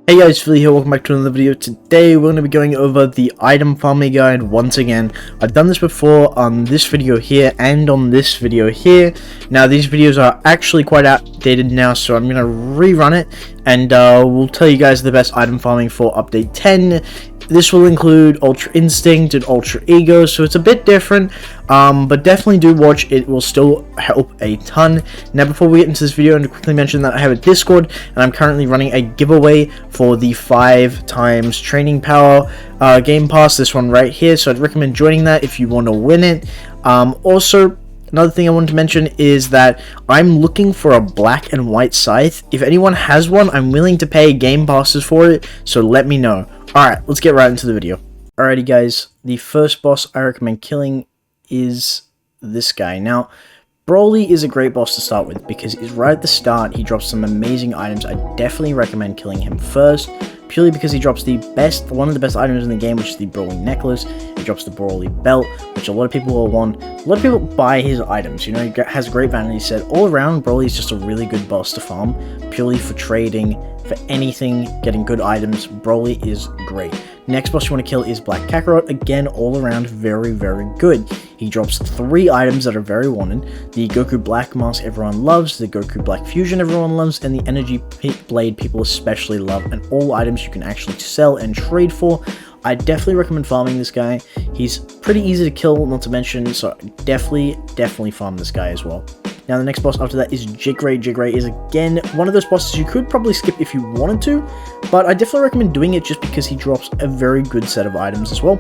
Hey guys, Philly here, welcome back to another video. Today we're going to be going over the item farming guide once again. I've done this before on this video here and on this video here. Now these videos are actually quite outdated now, so I'm going to rerun it and we'll tell you guys the best item farming for update 10. This will include Ultra Instinct and Ultra Ego, so it's a bit different, but definitely do watch. It will still help a ton. Now before we get into this video, I'm going to quickly mention that I have a Discord, and I'm currently running a giveaway for the 5 times training power game pass, this one right here, so I'd recommend joining that if you want to win it. Also, another thing I wanted to mention is that I'm looking for a black and white scythe. If anyone has one, I'm willing to pay game passes for it, so let me know. Alright, let's get right into the video. Alrighty guys, the first boss I recommend killing is this guy. Now, Broly is a great boss to start with because he's right at the start. He drops some amazing items. I definitely recommend killing him first, purely because he drops one of the best items in the game, which is the Broly necklace. He drops the Broly belt, which a lot of people will want. A lot of people buy his items, you know, he has a great vanity set. All around, Broly is just a really good boss to farm, purely for trading, for anything, getting good items. Broly is great. Next boss you want to kill is Black Kakarot. Again, all around very, very good. He drops 3 items that are very wanted. The Goku Black Mask everyone loves, the Goku Black Fusion everyone loves, and the Energy Blade people especially love, and all items you can actually sell and trade for. I definitely recommend farming this guy. He's pretty easy to kill, not to mention, so definitely farm this guy as well. Now the next boss after that is Jigray. Jigray is again one of those bosses you could probably skip if you wanted to, but I definitely recommend doing it just because he drops a very good set of items as well.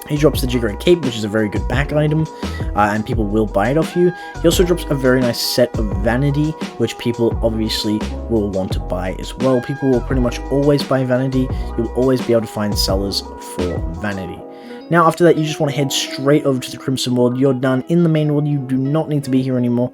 He drops the Jigray Cape, which is a very good back item, and people will buy it off you. He also drops a very nice set of Vanity, which people obviously will want to buy as well. People will pretty much always buy Vanity. You'll always be able to find sellers for Vanity. Now after that, you just want to head straight over to the Crimson World. You're done in the main world. You do not need to be here anymore.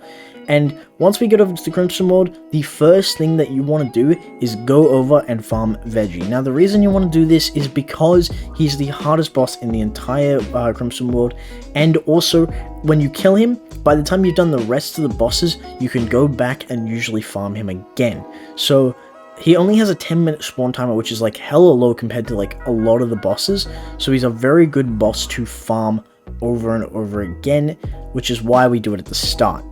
And once we get over to the Crimson World, the first thing that you want to do is go over and farm Veggie. Now the reason you want to do this is because he's the hardest boss in the entire Crimson World, and also when you kill him, by the time you've done the rest of the bosses, you can go back and usually farm him again. So he only has a 10-minute spawn timer, which is like hella low compared to like a lot of the bosses, so he's a very good boss to farm over and over again, which is why we do it at the start.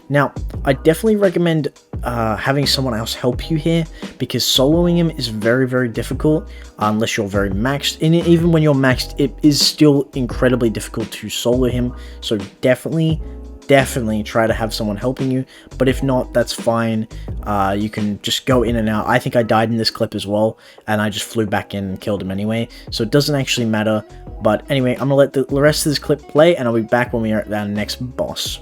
Now, I definitely recommend having someone else help you here, because soloing him is very, very difficult unless you're very maxed. And even when you're maxed, it is still incredibly difficult to solo him, so definitely try to have someone helping you. But if not, that's fine. You can just go in and out. I think I died in this clip as well, and I just flew back in and killed him anyway, so it doesn't actually matter. But anyway, I'm gonna let the rest of this clip play, and I'll be back when we are at our next boss.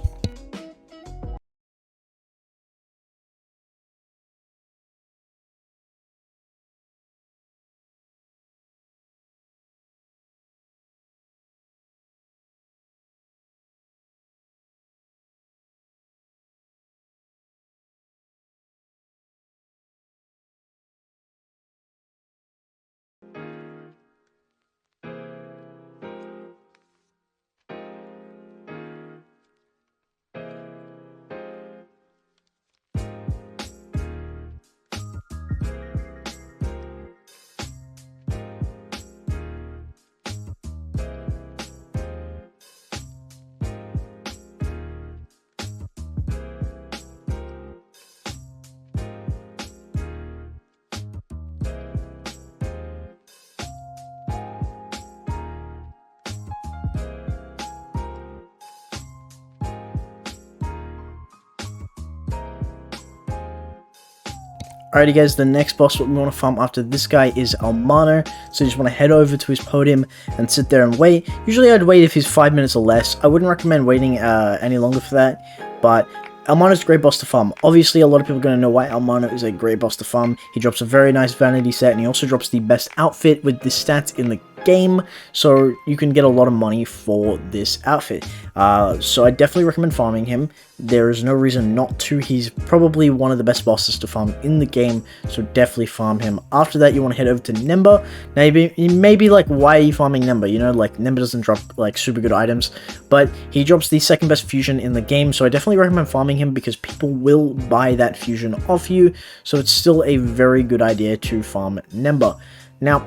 Alrighty guys, the next boss what we want to farm after this guy is Almano, so you just want to head over to his podium and sit there and wait. Usually I'd wait if he's 5 minutes or less. I wouldn't recommend waiting any longer for that, but Almano's a great boss to farm. Obviously, a lot of people are going to know why Almano is a great boss to farm. He drops a very nice vanity set, and he also drops the best outfit with the stats in the game, so you can get a lot of money for this outfit. So I definitely recommend farming him. There is no reason not to. He's probably one of the best bosses to farm in the game, so definitely farm him. After that, you want to head over to Nemba. Now you may be like, why are you farming Nemba? You know, like Nemba doesn't drop like super good items, but he drops the second best fusion in the game, so I definitely recommend farming him because people will buy that fusion off you, so it's still a very good idea to farm Nemba. Now,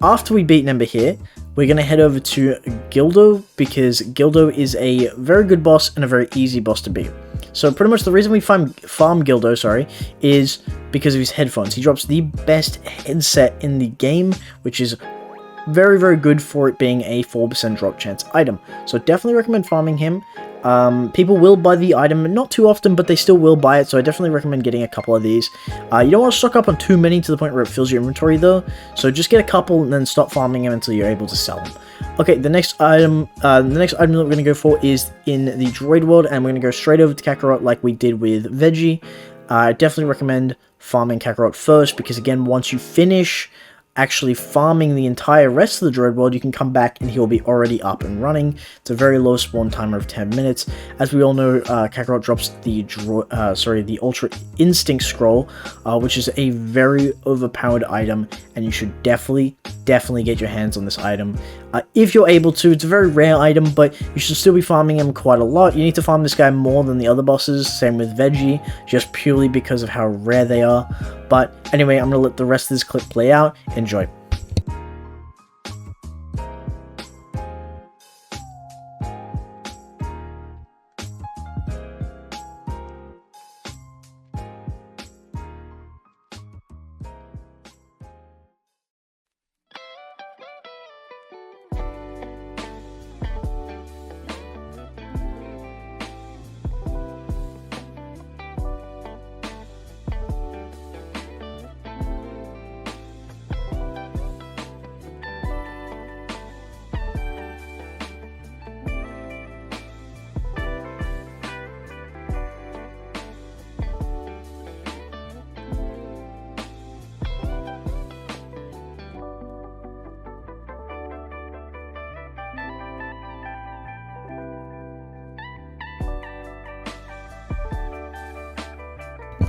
after we beat Nemba here, we're going to head over to Gildo, because Gildo is a very good boss and a very easy boss to beat. So pretty much the reason we farm Gildo, is because of his headphones. He drops the best headset in the game, which is very, very good for it being a 4% drop chance item. So definitely recommend farming him. People will buy the item, not too often, but they still will buy it, so I definitely recommend getting a couple of these. You don't want to stock up on too many to the point where it fills your inventory though, so just get a couple and then stop farming them until you're able to sell them. Okay, the next item that we're going to go for is in the Droid World, and we're going to go straight over to Kakarot like we did with Veggie. I definitely recommend farming Kakarot first, because again, once you finish actually farming the entire rest of the Droid World, you can come back and he'll be already up and running. It's a very low spawn timer of 10 minutes. As we all know, Kakarot drops the Ultra Instinct Scroll, which is a very overpowered item, and you should definitely get your hands on this item. If you're able to. It's a very rare item, but you should still be farming him quite a lot. You need to farm this guy more than the other bosses, same with Veggie, just purely because of how rare they are. But anyway, I'm going to let the rest of this clip play out. Enjoy.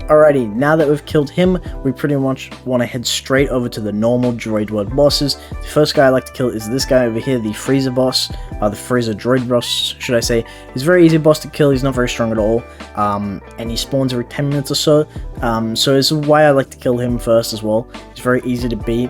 Alrighty, now that we've killed him, we pretty much want to head straight over to the normal Droid World bosses. The first guy I like to kill is this guy over here, the Frieza boss, the Frieza Droid boss, should I say. He's a very easy boss to kill, he's not very strong at all, and he spawns every 10 minutes or so, so this is why I like to kill him first as well. He's very easy to beat.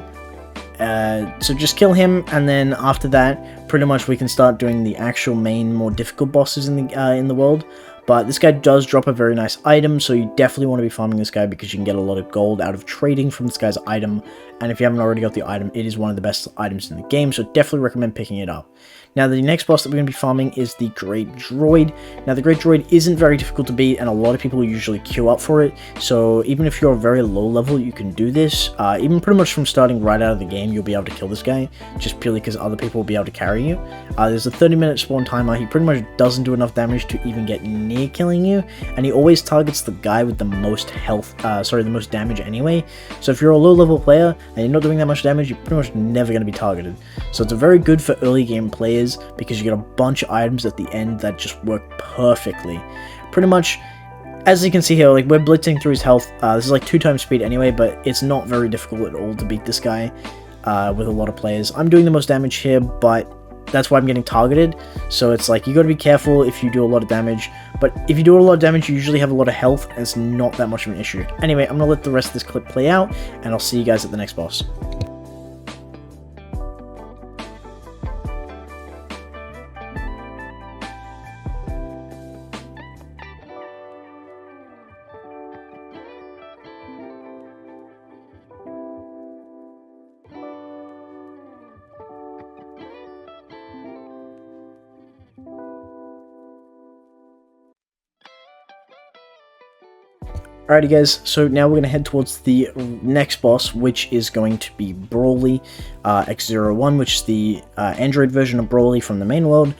So just kill him, and then after that, pretty much we can start doing the actual main, more difficult bosses in the world. But this guy does drop a very nice item, so you definitely want to be farming this guy because you can get a lot of gold out of trading from this guy's item. And if you haven't already got the item, it is one of the best items in the game, so definitely recommend picking it up. Now, the next boss that we're going to be farming is the Great Droid. Now, the Great Droid isn't very difficult to beat, and a lot of people usually queue up for it. So even if you're very low level, you can do this. Even pretty much from starting right out of the game, you'll be able to kill this guy, just purely because other people will be able to carry you. There's a 30-minute spawn timer. He pretty much doesn't do enough damage to even get near killing you, and he always targets the guy with the most health, the most damage anyway. So if you're a low level player and you're not doing that much damage, you're pretty much never going to be targeted. So it's very good for early game players because you get a bunch of items at the end that just work perfectly. Pretty much, as you can see here, like we're blitzing through his health. This is like 2 times speed anyway, but it's not very difficult at all to beat this guy with a lot of players. I'm doing the most damage here, but that's why I'm getting targeted. So it's like, you got to be careful if you do a lot of damage, but if you do a lot of damage, you usually have a lot of health, and it's not that much of an issue. Anyway, I'm gonna let the rest of this clip play out, and I'll see you guys at the next boss. Alrighty guys, so now we're going to head towards the next boss, which is going to be Broly X01, which is the Android version of Broly from the main world.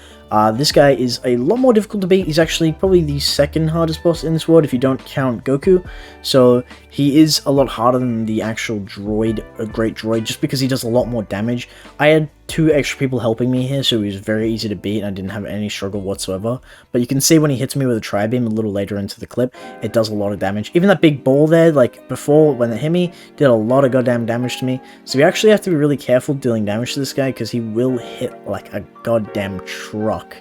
This guy is a lot more difficult to beat. He's actually probably the second hardest boss in this world if you don't count Goku. So he is a lot harder than the actual droid, a great droid, just because he does a lot more damage. I had 2 extra people helping me here, so he was very easy to beat and I didn't have any struggle whatsoever. But you can see when he hits me with a tri-beam a little later into the clip, it does a lot of damage. Even that big ball there, like before when it hit me, did a lot of goddamn damage to me. So you actually have to be really careful dealing damage to this guy because he will hit like a goddamn truck.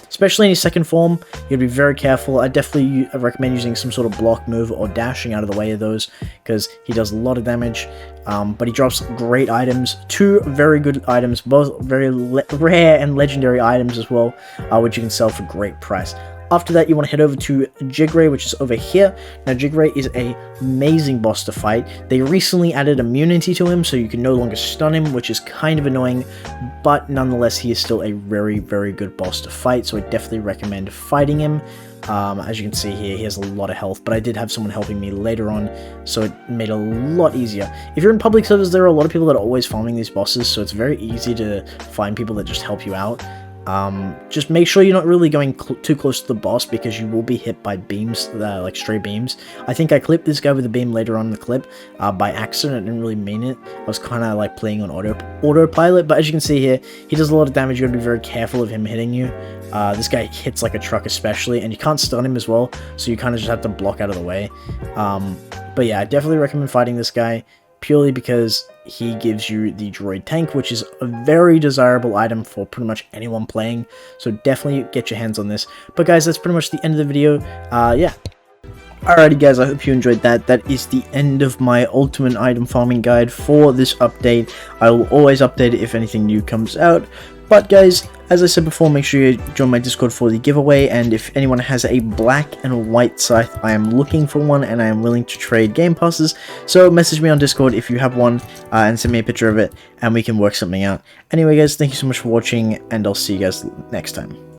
Especially in his second form, you gotta be very careful. I definitely recommend using some sort of block move or dashing out of the way of those because he does a lot of damage. But he drops great items, 2 very good items, both very rare and legendary items as well, which you can sell for great price. After that, you want to head over to Jigray, which is over here. Now, Jigray is an amazing boss to fight. They recently added immunity to him, so you can no longer stun him, which is kind of annoying, but nonetheless, he is still a very, very good boss to fight, so I definitely recommend fighting him. As you can see here, he has a lot of health, but I did have someone helping me later on, so it made it a lot easier. If you're in public servers, there are a lot of people that are always farming these bosses, so it's very easy to find people that just help you out. Just make sure you're not really going too close to the boss because you will be hit by beams, like stray beams. I think I clipped this guy with a beam later on in the clip by accident. I didn't really mean it. I was kind of like playing on autopilot, but as you can see here, he does a lot of damage. You gotta be very careful of him hitting you. This guy hits like a truck especially, and you can't stun him as well, so you kind of just have to block out of the way. But yeah, I definitely recommend fighting this guy purely because he gives you the droid tank, which is a very desirable item for pretty much anyone playing, so definitely get your hands on this. But guys, that's pretty much the end of the video. Yeah. Alrighty guys, I hope you enjoyed that. That is the end of my ultimate item farming guide for this update. I will always update it if anything new comes out. But guys, as I said before, make sure you join my Discord for the giveaway, and if anyone has a black and white scythe, I am looking for one and I am willing to trade game passes, so message me on Discord if you have one and send me a picture of it and we can work something out. Anyway guys, thank you so much for watching and I'll see you guys next time.